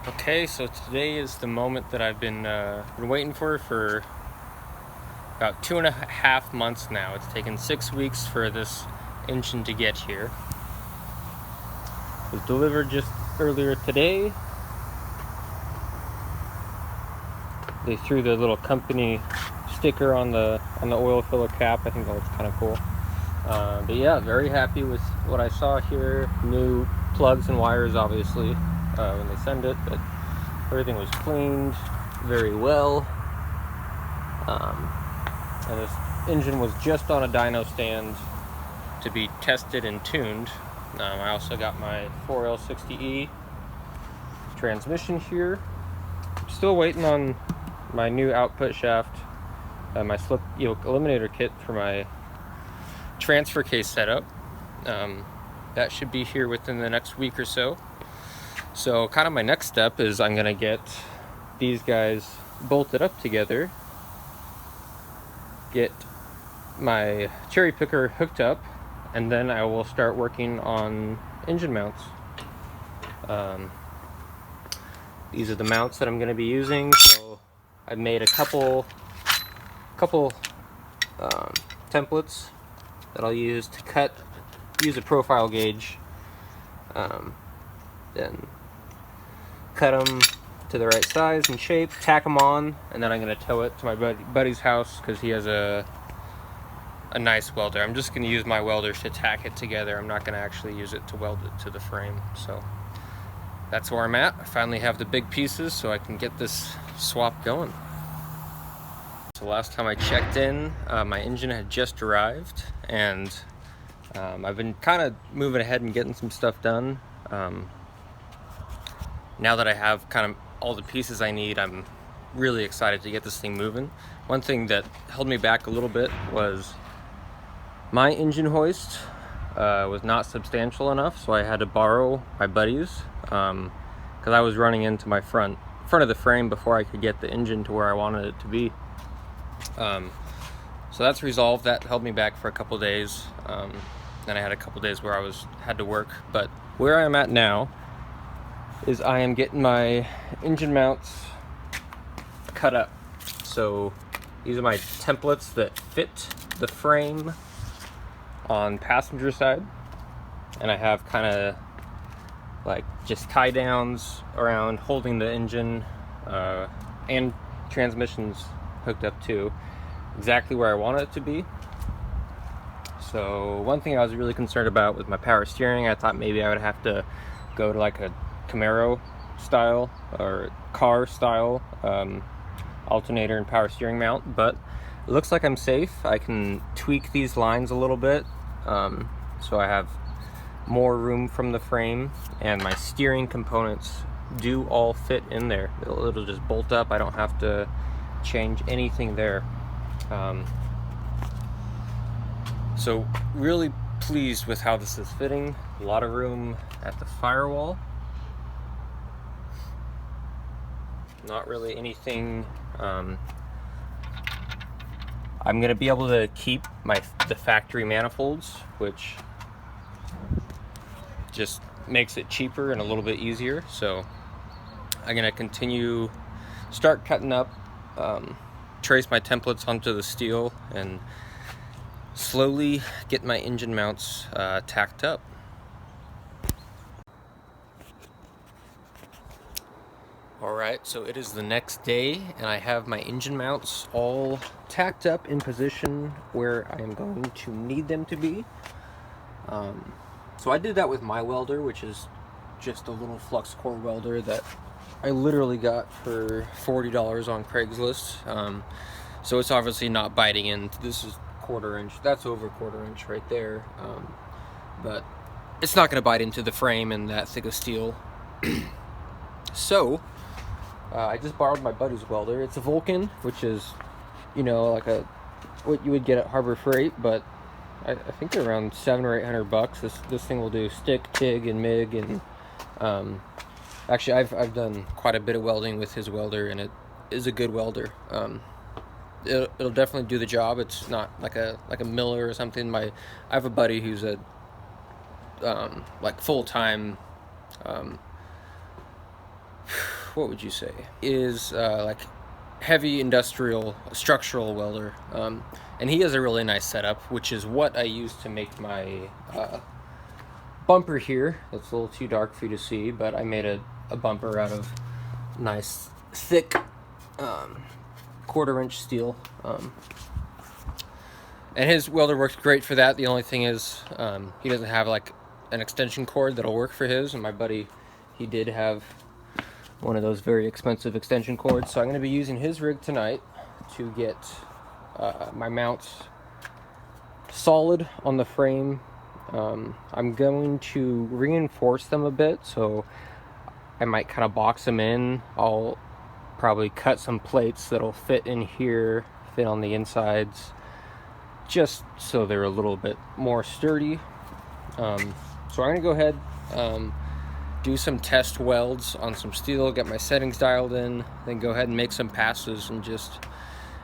Okay, so today is the moment that I've been waiting for about 2.5 months now. It's taken 6 weeks for this engine to get here. It was delivered just earlier today. They threw the little company sticker on the oil filler cap. I think that looks kind of cool. But yeah, very happy with what I saw here. New plugs and wires, obviously, when they send it, but everything was cleaned very well. And this engine was just on a dyno stand to be tested and tuned. I also got my 4L60E transmission here. Still waiting on my new output shaft, my slip yoke eliminator kit for my transfer case setup. That should be here within the next week or so. So kind of my next step is I'm gonna get these guys bolted up together, get my cherry picker hooked up, and then I will start working on engine mounts. These are the mounts that I'm going to be using. So I made a couple templates that I'll use to use a profile gauge, then cut them to the right size and shape, tack them on, and then I'm going to tow it to my buddy's house because he has a nice welder. I'm just going to use my welders to tack it together. I'm not going to actually use it to weld it to the frame. So that's where I'm at. I finally have the big pieces so I can get this swap going. So last time I checked in, my engine had just arrived, and I've been kind of moving ahead and getting some stuff done. Now that I have kind of all the pieces I need, I'm really excited to get this thing moving. One thing that held me back a little bit was my engine hoist was not substantial enough, so I had to borrow my buddy's because I was running into my front of the frame before I could get the engine to where I wanted it to be. So that's resolved. That held me back for a couple days. Then I had a couple days where I had to work. But where I'm at now is I am getting my engine mounts cut up. So these are my templates that fit the frame on passenger side, and I have kind of like just tie downs around holding the engine and transmissions hooked up to exactly where I want it to be. So one thing I was really concerned about with my power steering, I thought maybe I would have to go to like a Camaro style or car style alternator and power steering mount, but it looks like I'm safe. I can tweak these lines a little bit, so I have more room from the frame, and my steering components do all fit in there. It'll just bolt up. I don't have to change anything there. So really pleased with how this is fitting. A lot of room at the firewall. Not really anything. I'm going to be able to keep the factory manifolds, which just makes it cheaper and a little bit easier. So I'm going to start cutting up, trace my templates onto the steel, and slowly get my engine mounts tacked up. Alright, so it is the next day, and I have my engine mounts all tacked up in position where I am going to need them to be. So I did that with my welder, which is just a little flux core welder that I literally got for $40 on Craigslist. So it's obviously not biting in. This is 1/4 inch. That's over 1/4 inch right there. But it's not going to bite into the frame and that thick of steel. So I just borrowed my buddy's welder. It's a Vulcan, which is, like what you would get at Harbor Freight, but I think they're around $700 or $800. This thing will do stick, TIG, and MIG, and actually I've done quite a bit of welding with his welder, and it is a good welder. It'll definitely do the job. It's not like a Miller or something. I have a buddy who's a like full-time what would you say, is like heavy industrial structural welder, and he has a really nice setup, which is what I use to make my bumper here. It's a little too dark for you to see, but I made a bumper out of nice thick 1/4-inch steel, and his welder works great for that. The only thing is he doesn't have like an extension cord that'll work for his, and my buddy, he did have one of those very expensive extension cords, so I'm going to be using his rig tonight to get my mounts solid on the frame. I'm going to reinforce them a bit, so I might kind of box them in. I'll probably cut some plates that'll fit in here, fit on the insides, just so they're a little bit more sturdy. So I'm going to go ahead, do some test welds on some steel, get my settings dialed in, then go ahead and make some passes and just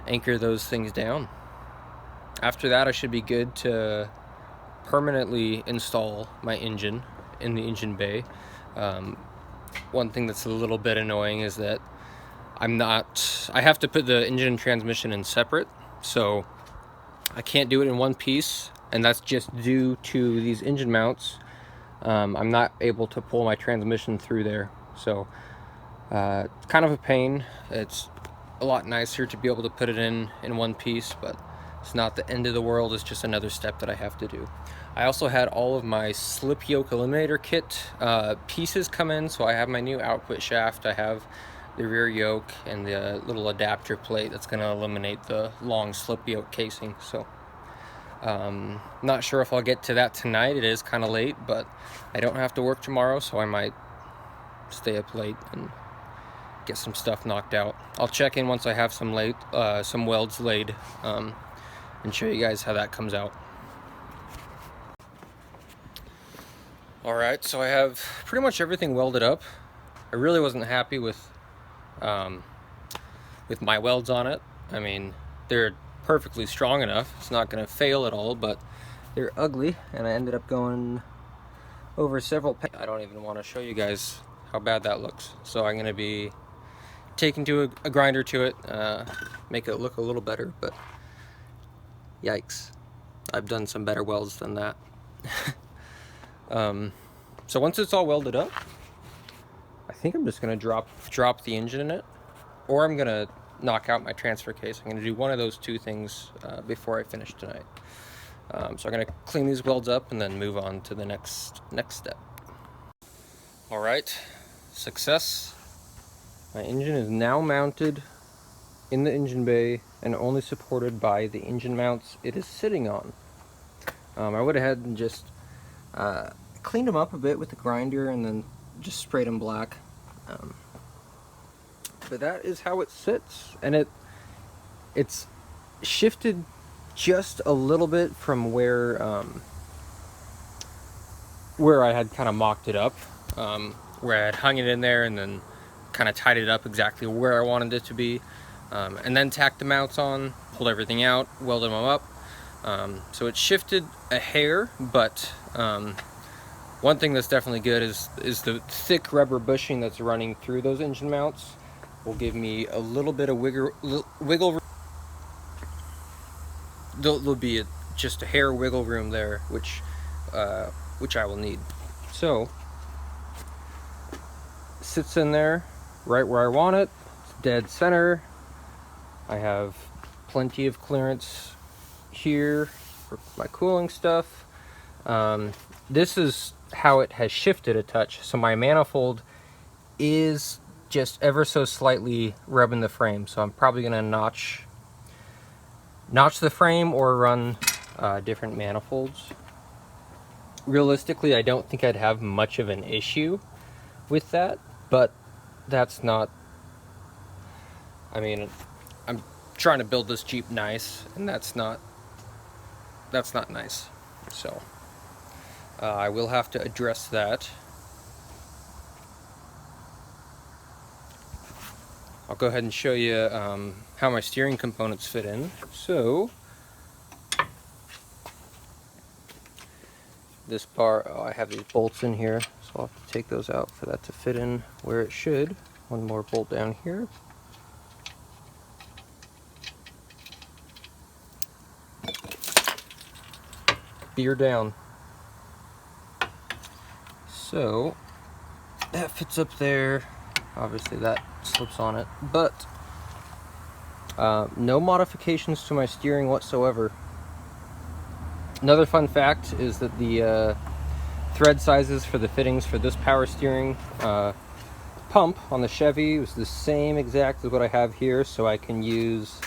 anchor those things down. After that, I should be good to permanently install my engine in the engine bay. One thing that's a little bit annoying is that I have to put the engine and transmission in separate, so I can't do it in one piece, and that's just due to these engine mounts. I'm not able to pull my transmission through there, so it's kind of a pain. It's a lot nicer to be able to put it in one piece, but it's not the end of the world. It's just another step that I have to do. I also had all of my slip yoke eliminator kit pieces come in, so I have my new output shaft, I have the rear yoke, and the little adapter plate that's going to eliminate the long slip yoke casing. So not sure if I'll get to that tonight. It is kind of late, but I don't have to work tomorrow, so I might stay up late and get some stuff knocked out. I'll check in once I have some welds laid, and show you guys how that comes out. Alright, so I have pretty much everything welded up. I really wasn't happy with my welds on it. I mean, they're perfectly strong enough. It's not going to fail at all, but they're ugly, and I ended up going over several. I don't even want to show you guys how bad that looks. So I'm going to be taking to a grinder to it, make it look a little better, but yikes. I've done some better welds than that. So once it's all welded up, I think I'm just going to drop the engine in it, or I'm going to knock out my transfer case. I'm going to do one of those two things before I finish tonight. So I'm going to clean these welds up and then move on to the next step. Alright, success. My engine is now mounted in the engine bay and only supported by the engine mounts it is sitting on. I went ahead and just cleaned them up a bit with the grinder and then just sprayed them black. But that is how it sits, and it's shifted just a little bit from where I had kind of mocked it up, where I had hung it in there and then kind of tied it up exactly where I wanted it to be, and then tacked the mounts on, pulled everything out, welded them up. So it shifted a hair, but one thing that's definitely good is the thick rubber bushing that's running through those engine mounts will give me a little bit of wiggle room. There'll be just a hair wiggle room there, which I will need. So sits in there right where I want it. It's dead center. I have plenty of clearance here for my cooling stuff. This is how it has shifted a touch. So my manifold is just ever so slightly rubbing the frame. So I'm probably gonna notch the frame or run different manifolds. Realistically, I don't think I'd have much of an issue with that, but that's not, I mean, I'm trying to build this Jeep nice, and that's not nice. So I will have to address that. I'll go ahead and show you how my steering components fit in. So this bar, I have these bolts in here, so I'll have to take those out for that to fit in where it should one more bolt down here. Beer down. So that fits up there. Obviously that slips on it, but no modifications to my steering whatsoever. Another fun fact is that the thread sizes for the fittings for this power steering pump on the Chevy was the same exact as what I have here, so I can use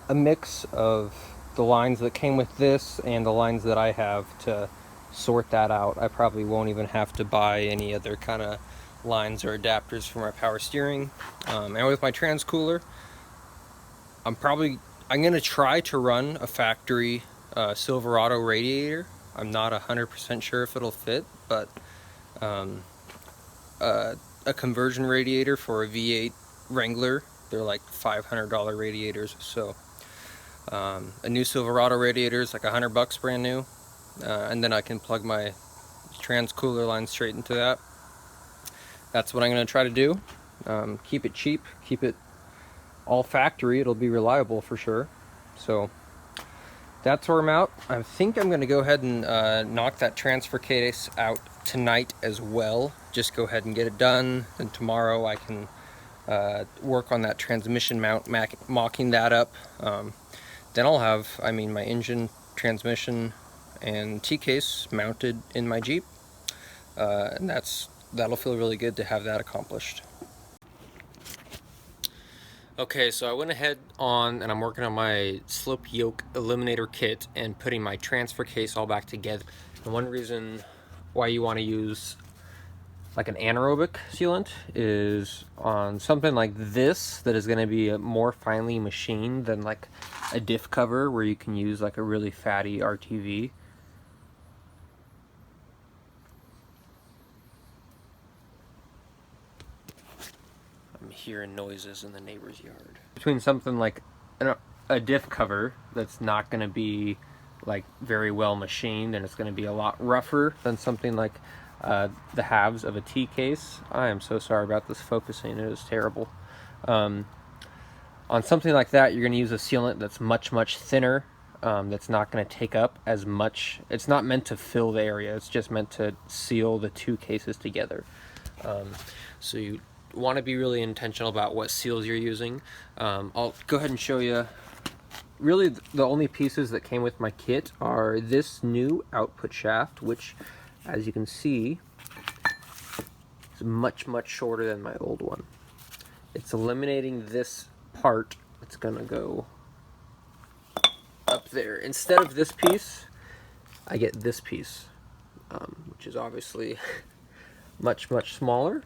a mix of the lines that came with this and the lines that I have to sort that out. I probably won't even have to buy any other kind of lines or adapters for my power steering. And with my transcooler, I'm gonna try to run a factory Silverado radiator. I'm not 100% sure if it'll fit, but a conversion radiator for a V8 Wrangler, they're like $500 radiators. So a new Silverado radiator is like $100 brand new, and then I can plug my transcooler line straight into that. That's what I'm going to try to do. Keep it cheap, keep it all factory. It'll be reliable for sure. So that's where I'm out. I think I'm going to go ahead and knock that transfer case out tonight as well. Just go ahead and get it done. Then tomorrow I can work on that transmission mount, mocking that up. Then I'll have, my engine, transmission, and T-case mounted in my Jeep. And that'll feel really good to have that accomplished. Okay, so I went ahead and I'm working on my slip yoke eliminator kit and putting my transfer case all back together. And one reason why you want to use like an anaerobic sealant is on something like this that is going to be more finely machined than like a diff cover where you can use like a really fatty RTV. I'm hearing noises in the neighbor's yard. Between something like a diff cover that's not going to be like very well machined and it's going to be a lot rougher than something like the halves of a T-case. I am so sorry about this focusing, it is terrible. On something like that, you're going to use a sealant that's much thinner, that's not going to take up as much. It's not meant to fill the area, it's just meant to seal the two cases together. So you want to be really intentional about what seals you're using. I'll go ahead and show you. Really, the only pieces that came with my kit are this new output shaft, which, as you can see, is much shorter than my old one. It's eliminating this part. It's gonna go up there. Instead of this piece, I get this piece, which is obviously much smaller.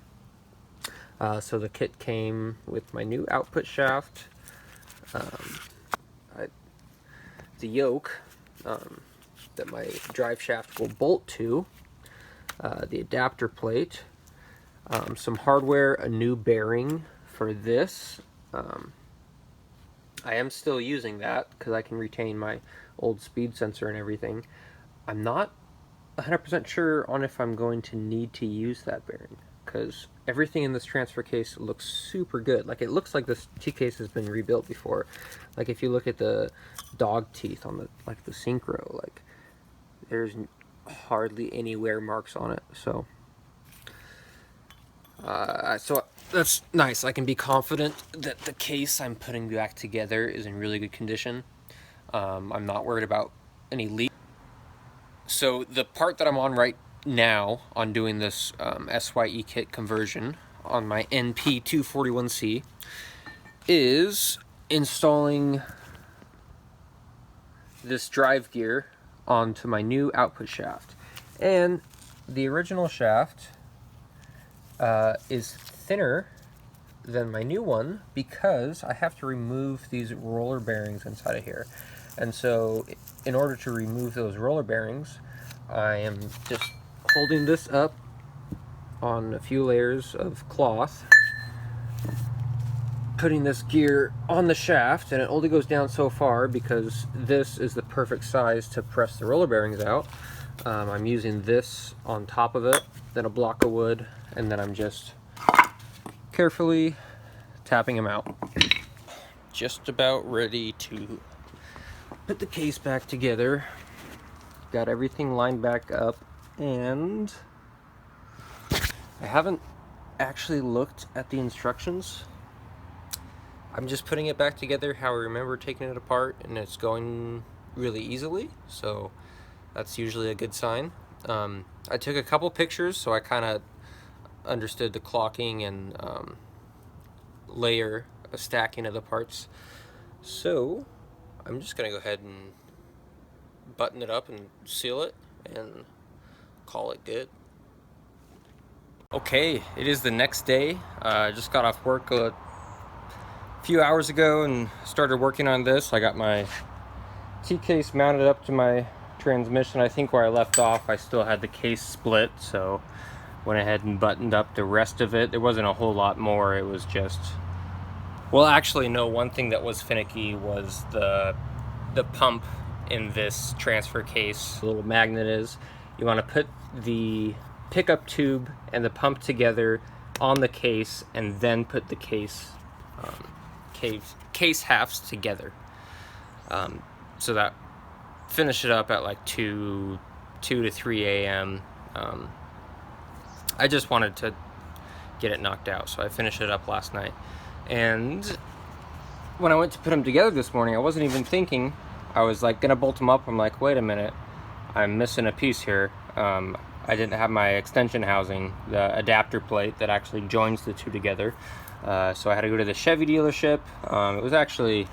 So the kit came with my new output shaft, the yoke that my drive shaft will bolt to, the adapter plate, some hardware, a new bearing for this. I am still using that because I can retain my old speed sensor and everything. I'm not 100% sure on if I'm going to need to use that bearing, because everything in this transfer case looks super good. Like, it looks like this T-case has been rebuilt before. Like, if you look at the dog teeth on the synchro, like, there's hardly any wear marks on it. So so that's nice. I can be confident that the case I'm putting back together is in really good condition. I'm not worried about any leaks. So the part that I'm on right now on doing this SYE kit conversion on my NP241C is installing this drive gear onto my new output shaft. And the original shaft is thinner than my new one because I have to remove these roller bearings inside of here. And so in order to remove those roller bearings, I am just holding this up on a few layers of cloth, putting this gear on the shaft, and it only goes down so far because this is the perfect size to press the roller bearings out. I'm using this on top of it, then a block of wood, and then I'm just carefully tapping them out. Just about ready to put the case back together. Got everything lined back up, and I haven't actually looked at the instructions. I'm just putting it back together how I remember taking it apart, and it's going really easily, so that's usually a good sign. I took a couple pictures, so I kind of understood the clocking and layer stacking of the parts. So I'm just gonna go ahead and button it up and seal it and call it good. Okay, it is the next day. I just got off work a few hours ago and started working on this. I got my T-case mounted up to my transmission. I think where I left off I still had the case split, so went ahead and buttoned up the rest of it. There wasn't a whole lot more. It was just, well, actually no, one thing that was finicky was the pump in this transfer case. The little magnet is, you want to put the pickup tube and the pump together on the case and then put the case halves together. So that finish it up at like 2 to 3 a.m. I just wanted to get it knocked out, so I finished it up last night. And when I went to put them together this morning, I wasn't even thinking. I was like gonna bolt them up. I'm like, wait a minute, I'm missing a piece here. I didn't have my extension housing, the adapter plate that actually joins the two together. So I had to go to the Chevy dealership. It was actually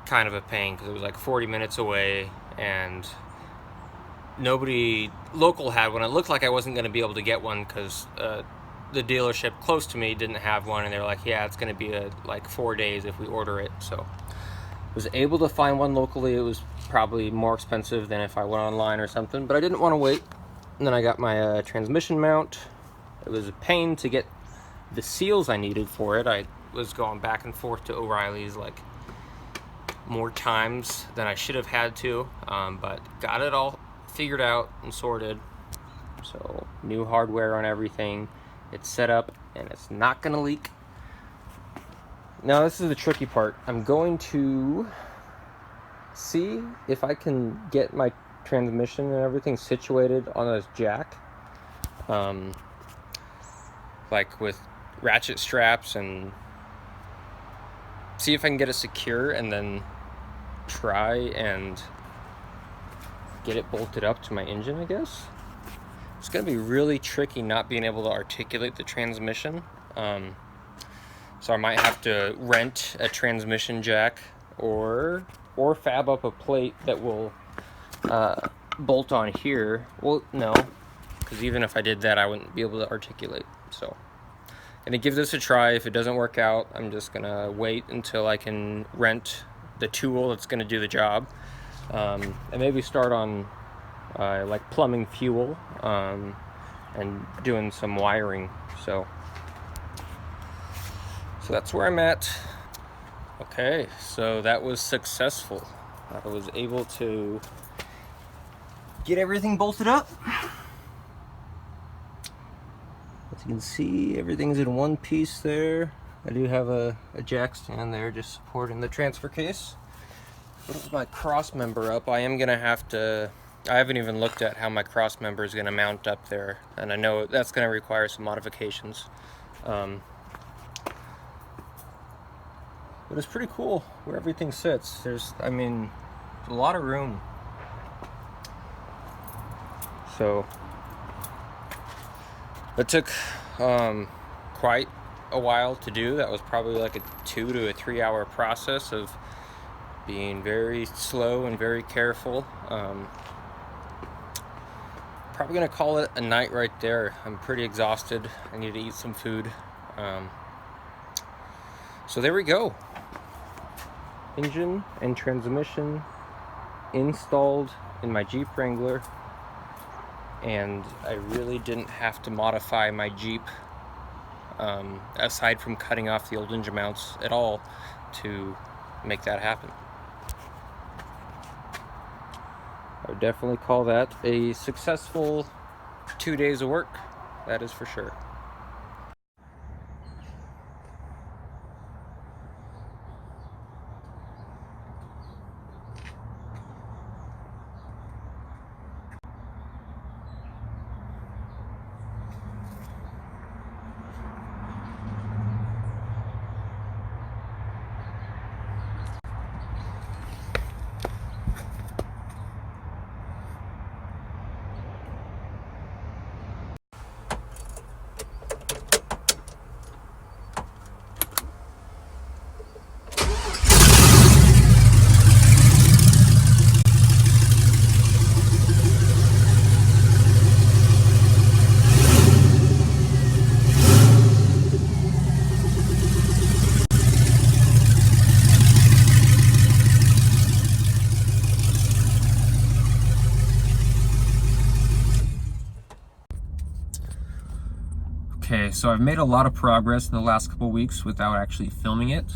kind of a pain because it was like 40 minutes away, and nobody local had one. It looked like I wasn't going to be able to get one because the dealership close to me didn't have one, and they were like, yeah, it's going to be like 4 days if we order it. So I was able to find one locally. It was probably more expensive than if I went online or something, but I didn't want to wait. And then I got my transmission mount. It was a pain to get the seals I needed for it. I was going back and forth to O'Reilly's like more times than I should have had to, but got it all figured out and sorted. So new hardware on everything. It's set up and it's not gonna leak. Now this is the tricky part. I'm going to see if I can get my transmission and everything situated on this jack, like with ratchet straps, and see if I can get it secure, and then try and get it bolted up to my engine, I guess. It's gonna be really tricky not being able to articulate the transmission, so I might have to rent a transmission jack or fab up a plate that will bolt on here. Well, no, because even if I did that, I wouldn't be able to articulate. So I'm gonna give this a try. If it doesn't work out, I'm just gonna wait until I can rent the tool that's gonna do the job, and maybe start on like plumbing fuel and doing some wiring. So that's where I'm at. Okay, so that was successful. I was able to get everything bolted up. As you can see, everything's in one piece there. I do have a jack stand there just supporting the transfer case. With my cross member up, I am gonna have to, I haven't even looked at how my cross member is gonna mount up there, and I know that's gonna require some modifications. But it's pretty cool where everything sits. There's a lot of room. So it took quite a while to do. That was probably like a 2 to 3 hour process of being very slow and very careful. Probably gonna call it a night right there. I'm pretty exhausted. I need to eat some food. So there we go. Engine and transmission installed in my Jeep Wrangler, and I really didn't have to modify my Jeep aside from cutting off the old engine mounts at all to make that happen. I would definitely call that a successful 2 days of work, that is for sure. Okay, so I've made a lot of progress in the last couple weeks without actually filming it.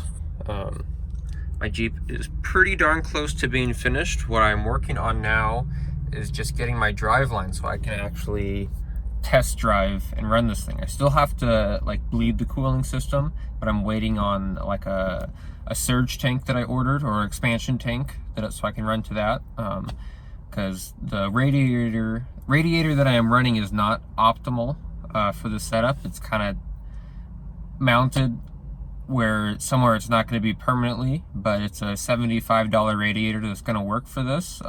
My Jeep is pretty darn close to being finished. What I'm working on now is just getting my driveline so I can actually test drive and run this thing. I still have to like bleed the cooling system, but I'm waiting on like a surge tank that I ordered, or expansion tank, so I can run to that. Because the radiator that I am running is not optimal for the setup. It's kind of mounted somewhere it's not going to be permanently, but it's a $75 radiator that's going to work for this.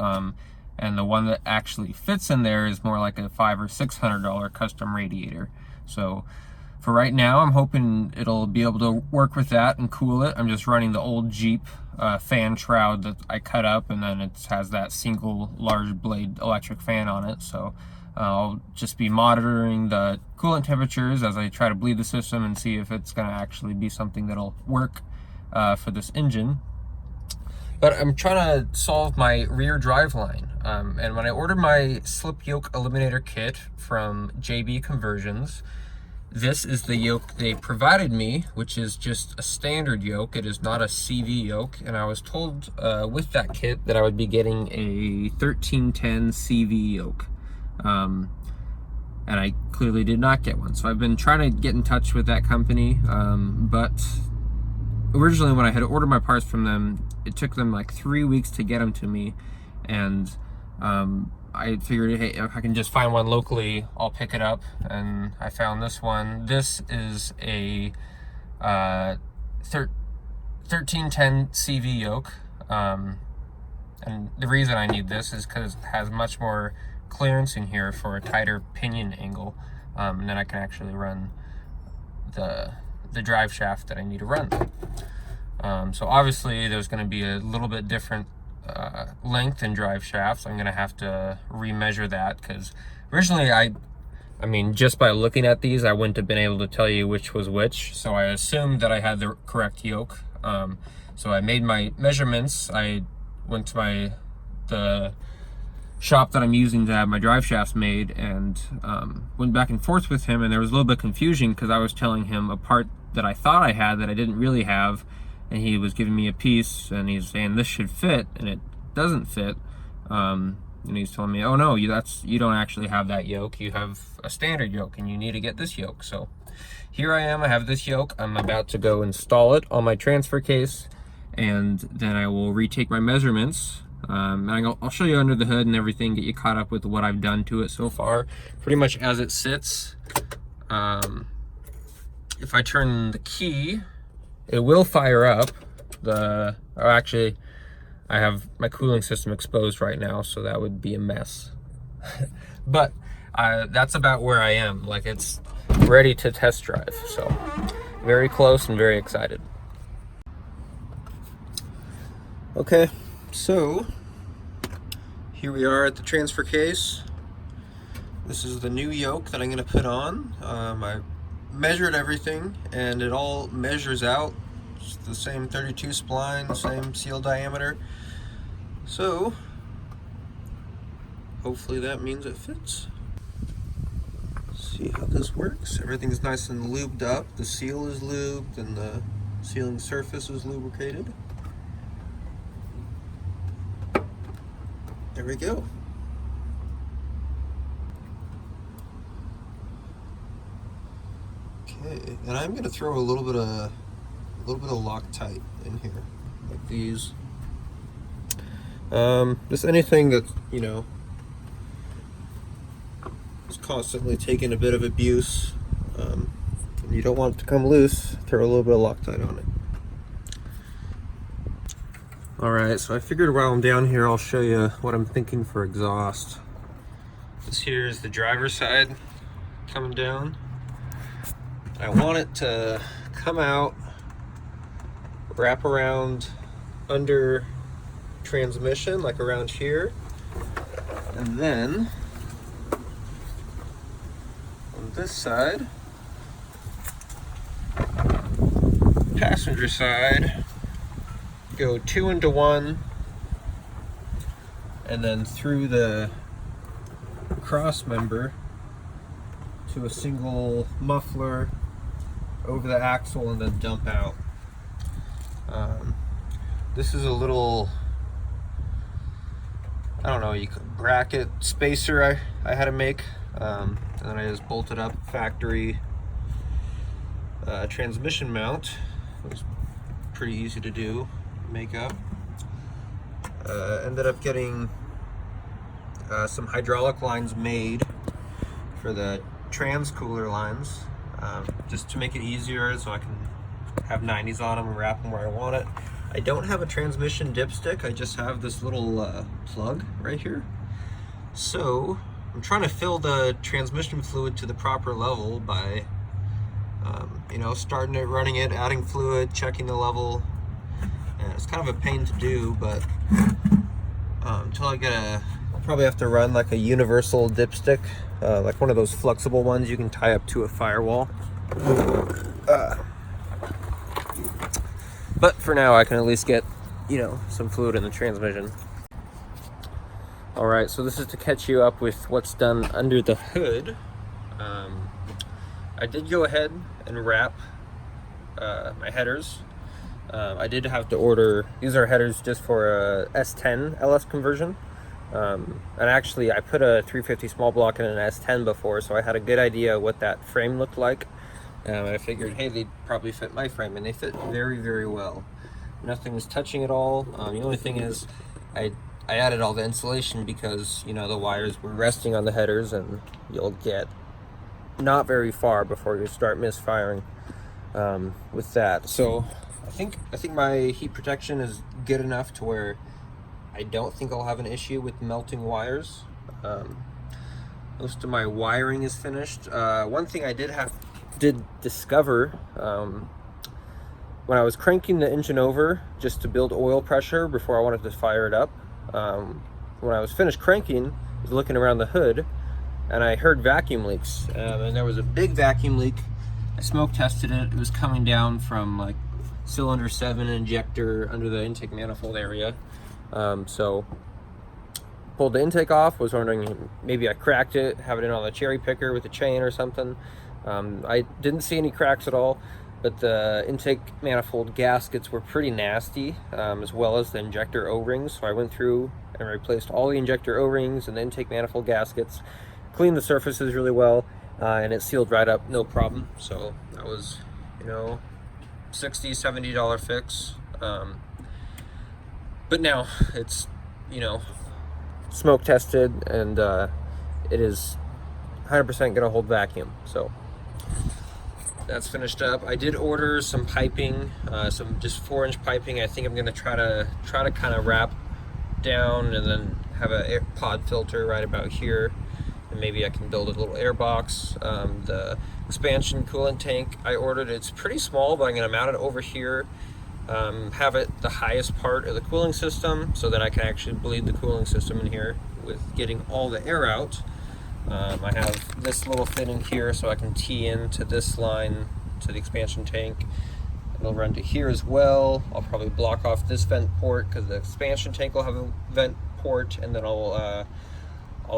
And the one that actually fits in there is more like a $500 or $600 custom radiator. So for right now, I'm hoping it'll be able to work with that and cool it. I'm just running the old Jeep fan shroud that I cut up, and then it has that single large blade electric fan on it. So I'll just be monitoring the coolant temperatures as I try to bleed the system and see if it's going to actually be something that'll work for this engine. But I'm trying to solve my rear drive line. And when I ordered my slip yoke eliminator kit from JB Conversions, this is the yoke they provided me, which is just a standard yoke. It is not a CV yoke. And I was told with that kit that I would be getting a 1310 CV yoke. And I clearly did not get one. So I've been trying to get in touch with that company, but originally when I had ordered my parts from them, it took them like 3 weeks to get them to me, and I figured, hey, if I can just find one locally, I'll pick it up, and I found this one. This is a 1310 CV yoke, and the reason I need this is because it has much more clearance in here for a tighter pinion angle, and then I can actually run the drive shaft that I need to run. So obviously there's going to be a little bit different length in drive shafts. I'm going to have to remeasure that, because originally I mean, just by looking at these, I wouldn't have been able to tell you which was which. So I assumed that I had the correct yoke. So I made my measurements. I went to the shop that I'm using to have my drive shafts made, and went back and forth with him, and there was a little bit of confusion because I was telling him a part that I thought I had that I didn't really have, and he was giving me a piece and he's saying this should fit, and it doesn't fit. And he's telling me, oh no, you don't actually have that yoke, you have a standard yoke and you need to get this yoke. So here I am, I have this yoke. I'm about to go install it on my transfer case, and then I will retake my measurements. And I'll show you under the hood and everything, get you caught up with what I've done to it so far, pretty much as it sits. If I turn the key, it will fire up. Actually, I have my cooling system exposed right now, so that would be a mess. But that's about where I am. Like, it's ready to test drive, so very close and very excited. Okay, so here we are at the transfer case. This is the new yoke that I'm going to put on. I measured everything, and it all measures out. It's the same 32 spline, same seal diameter. So hopefully that means it fits. See how this works. Everything's nice and lubed up. The seal is lubed and the sealing surface is lubricated. There we go. Okay, and I'm gonna throw a little bit of Loctite in here, like these. Just anything that, you know, is constantly taking a bit of abuse, and you don't want it to come loose, throw a little bit of Loctite on it. Alright, so I figured while I'm down here I'll show you what I'm thinking for exhaust. This here is the driver's side coming down. I want it to come out, wrap around under transmission, like around here, and then on this side, passenger side, go 2 into 1, and then through the cross member to a single muffler over the axle and then dump out. This is a little, I don't know, you could bracket spacer I had to make, and then I just bolted up factory transmission mount. It was pretty easy to do, make up. Ended up getting some hydraulic lines made for the trans cooler lines, just to make it easier so I can have 90s on them and wrap them where I want it. I don't have a transmission dipstick, I just have this little plug right here. So I'm trying to fill the transmission fluid to the proper level by you know, starting it, running it, adding fluid, checking the level. And it's kind of a pain to do, but until I get I'll probably have to run like a universal dipstick, like one of those flexible ones you can tie up to a firewall. But for now, I can at least get, you know, some fluid in the transmission. All right, so this is to catch you up with what's done under the hood. I did go ahead and wrap my headers. I did have to order, these are headers just for a S10 LS conversion. And actually I put a 350 small block in an S10 before, so I had a good idea what that frame looked like. I figured, hey, they'd probably fit my frame, and they fit very, very well. Nothing was touching at all. The only thing is I added all the insulation because, you know, the wires were resting on the headers, and you'll get not very far before you start misfiring with that. So I think my heat protection is good enough to where I don't think I'll have an issue with melting wires. Most of my wiring is finished. One thing I did discover when I was cranking the engine over just to build oil pressure before I wanted to fire it up. When I was finished cranking, I was looking around the hood and I heard vacuum leaks, and there was a big vacuum leak. I smoke tested it. It was coming down from like cylinder 7 injector under the intake manifold area. So pulled the intake off, was wondering maybe I cracked it, have it in on the cherry picker with a chain or something. I didn't see any cracks at all, but the intake manifold gaskets were pretty nasty, as well as the injector O-rings. So I went through and replaced all the injector O-rings and the intake manifold gaskets, cleaned the surfaces really well, and it sealed right up, no problem. So that was, you know, $60, $70 fix. But now it's, you know, smoke tested, and it is 100% gonna hold vacuum. So that's finished up. I did order some piping, some just 4-inch piping. I think I'm gonna try to kind of wrap down and then have a pod filter right about here, and maybe I can build a little air box. The expansion coolant tank I ordered, it's pretty small, but I'm gonna mount it over here, have it the highest part of the cooling system so that I can actually bleed the cooling system in here with getting all the air out. I have this little fitting here so I can tee into this line to the expansion tank. It'll run to here as well. I'll probably block off this vent port because the expansion tank will have a vent port, and then I'll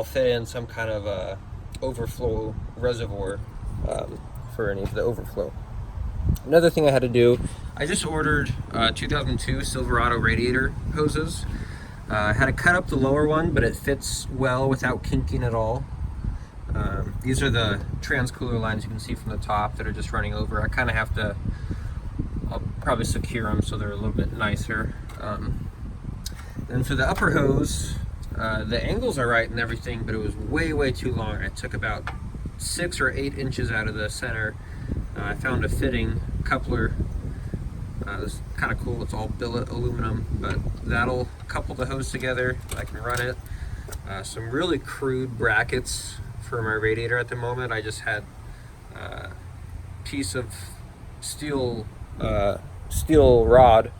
fit in some kind of overflow reservoir for any of the overflow. Another thing I had to do, I just ordered 2002 Silverado radiator hoses. I had to cut up the lower one, but it fits well without kinking at all. These are the trans cooler lines you can see from the top that are just running over. I kind of have to, I'll probably secure them so they're a little bit nicer. And for the upper hose, the angles are right and everything, but it was way too long. I took about 6 or 8 inches out of the center. I found a fitting coupler. This is kind of cool. It's all billet aluminum, but that'll couple the hose together. I can run it. Some really crude brackets for my radiator at the moment. I just had a piece of steel rod,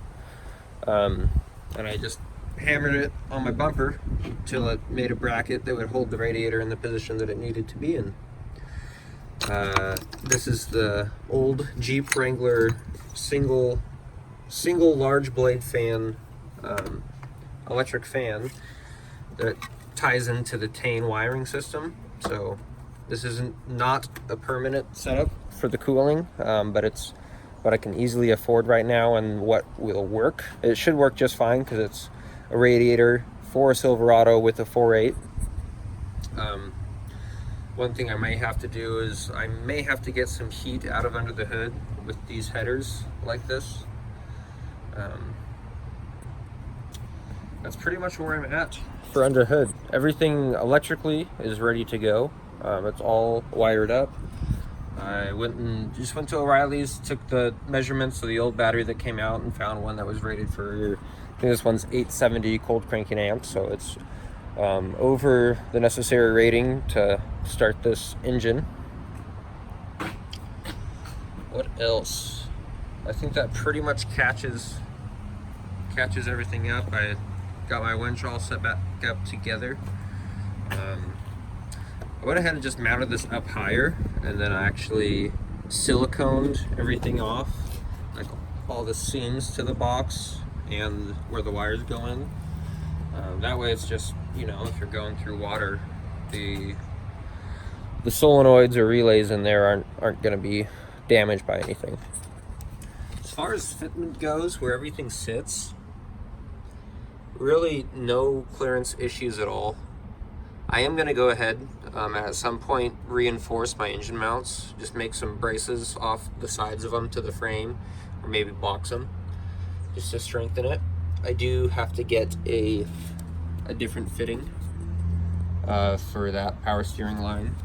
and I just hammered it on my bumper until it made a bracket that would hold the radiator in the position that it needed to be in. This is the old Jeep Wrangler single large blade fan, electric fan that ties into the Tane wiring system. So this isn't not a permanent setup. for the cooling, but it's what I can easily afford right now and what will work. It should work just fine because it's a radiator for a Silverado with a 4.8. One thing I may have to do is I may have to get some heat out of under the hood with these headers like this. That's pretty much where I'm at for under hood. Everything electrically is ready to go. It's all wired up. I just went to O'Reilly's, took the measurements of the old battery that came out and found one that was rated for, I think this one's 870 cold cranking amps, so it's over the necessary rating to start this engine. What else? I think that pretty much catches everything up. I got my winch all set back up together. I went ahead and just mounted this up higher, and then I actually siliconed everything off, like all the seams to the box and where the wires go in. That way it's just, you know, if you're going through water, the solenoids or relays in there aren't going to be damaged by anything. As far as fitment goes, where everything sits, really no clearance issues at all. I am going to go ahead at some point reinforce my engine mounts, just make some braces off the sides of them to the frame, or maybe box them just to strengthen it. I do have to get a different fitting for that power steering line.